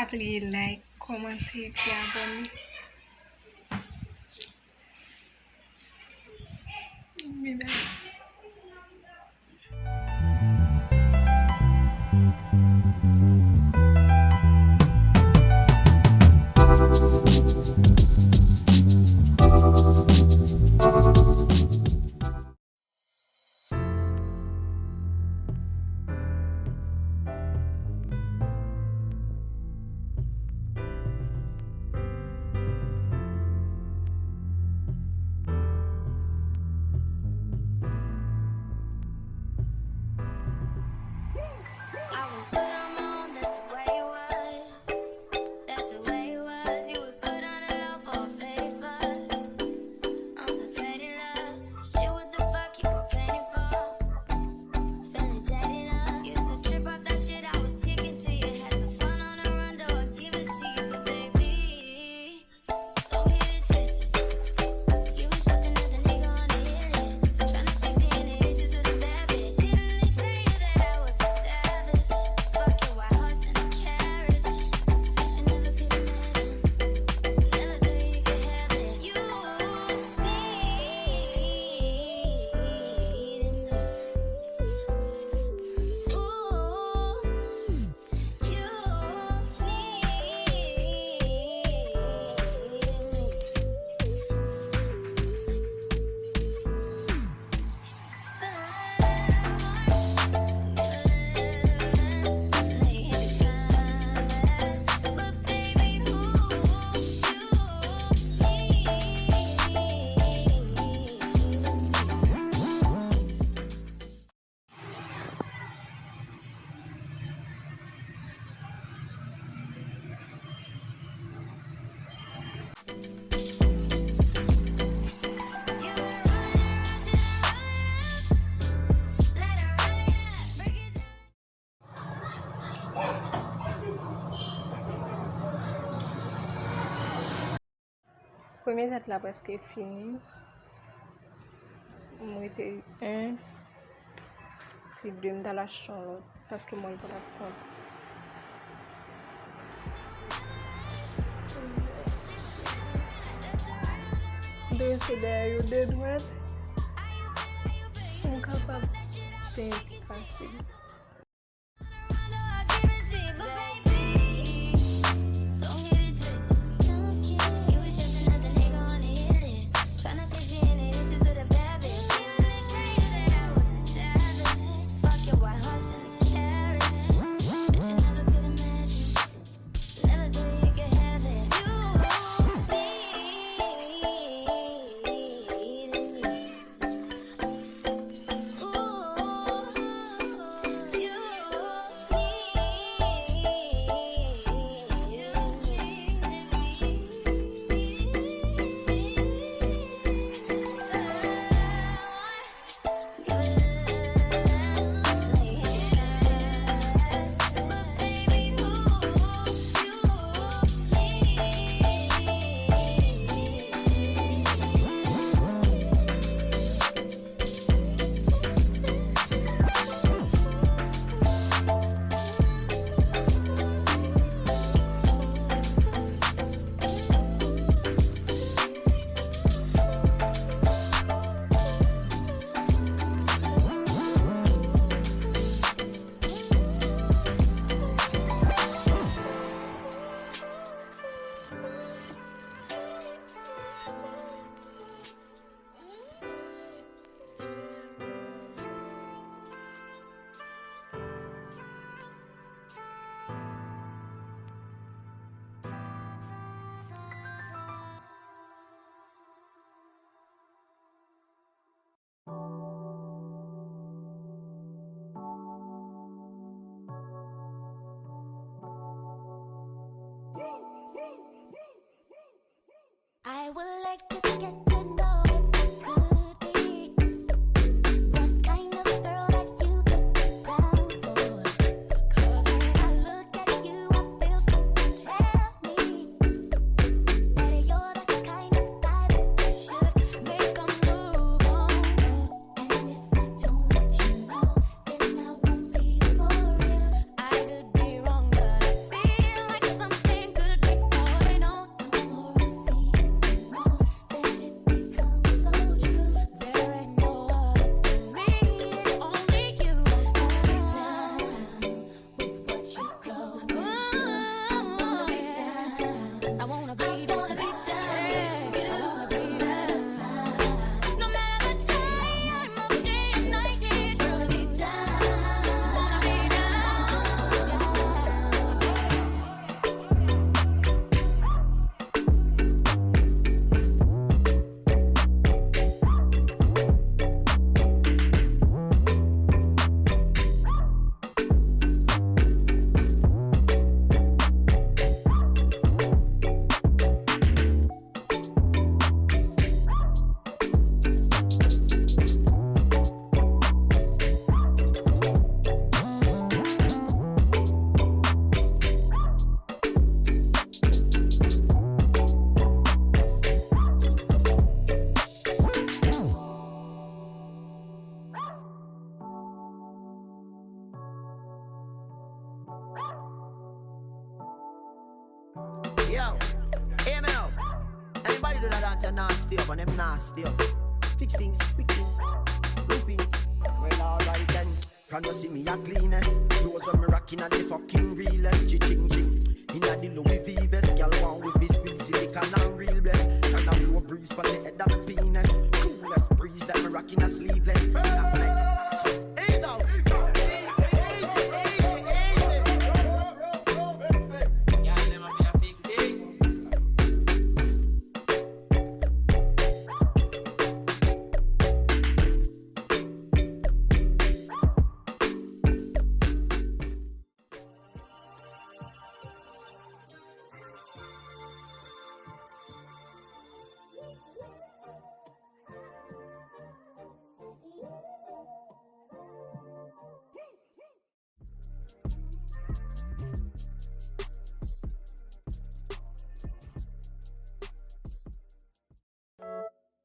oublier like, commenter et abonner. Bye. Premier set la presque fini. Moi c'est un puis deux dans la chambre parce que moi il pas prendre. Deux c'est derrière deux droites. On capable c'est facile. Yo, hear me now. Anybody do that dance and nasty up and them nasty up. Fix things, quick things, loopings. Well, alright then. From you see me a cleanest. Clothes when me rocking at the fucking realest. Ching. Inna the Louis V vest, girl want with his squeezy liquor and real bless. Can a blow breeze from the head of my penis. Coolest breeze that me rocking a sleeveless. Ease out.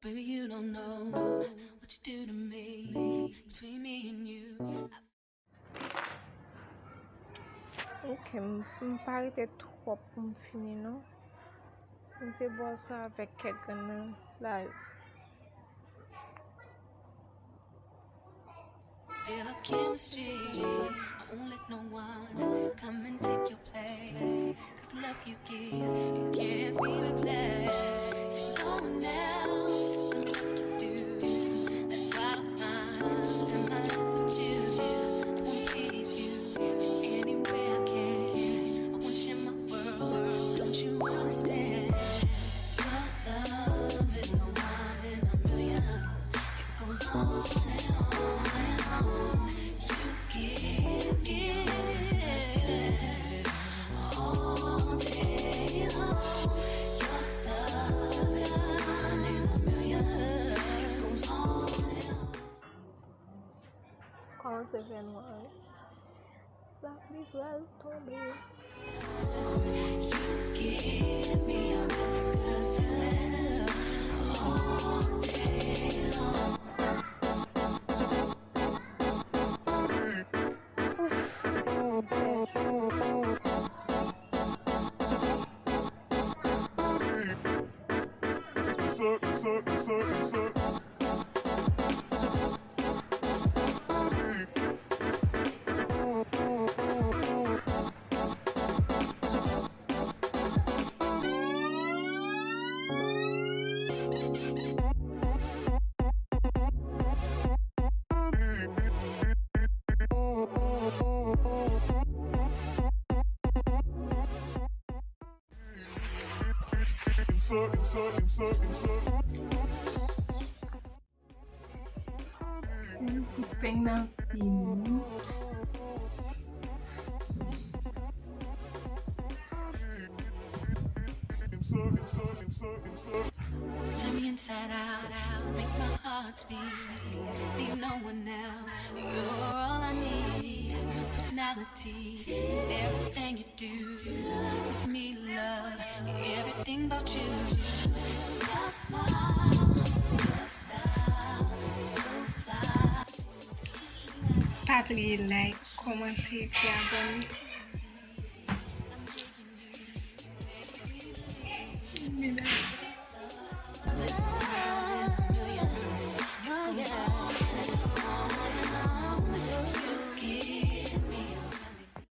Baby, you don't know what you do to me. Between me and you. Ok, m'pare te trop pour m'finir, non? Je boire ça avec quelqu'un là. Feel a chemistry. I won't let no one come and take your place. 'Cause the love you give, you can't be replaced. So go now, do. That's why I'm spend my life with you. I won't please you any way I can. I wanna share my world. Don't you understand? Your love is a one in a million. It goes on and on and on. You give all day long. Your love is one in a million. It goes on and on. Comment c'est fait noir? La pluie va tomber. You give me a really good feeling all day long. Esse penafino. Turn me inside out, make my heart beat. Need no one else, you're all I need. Personality, everything you do, it's me love, everything about you. Your smile, your style, so fly. Pas oublier like, commenter et abonner.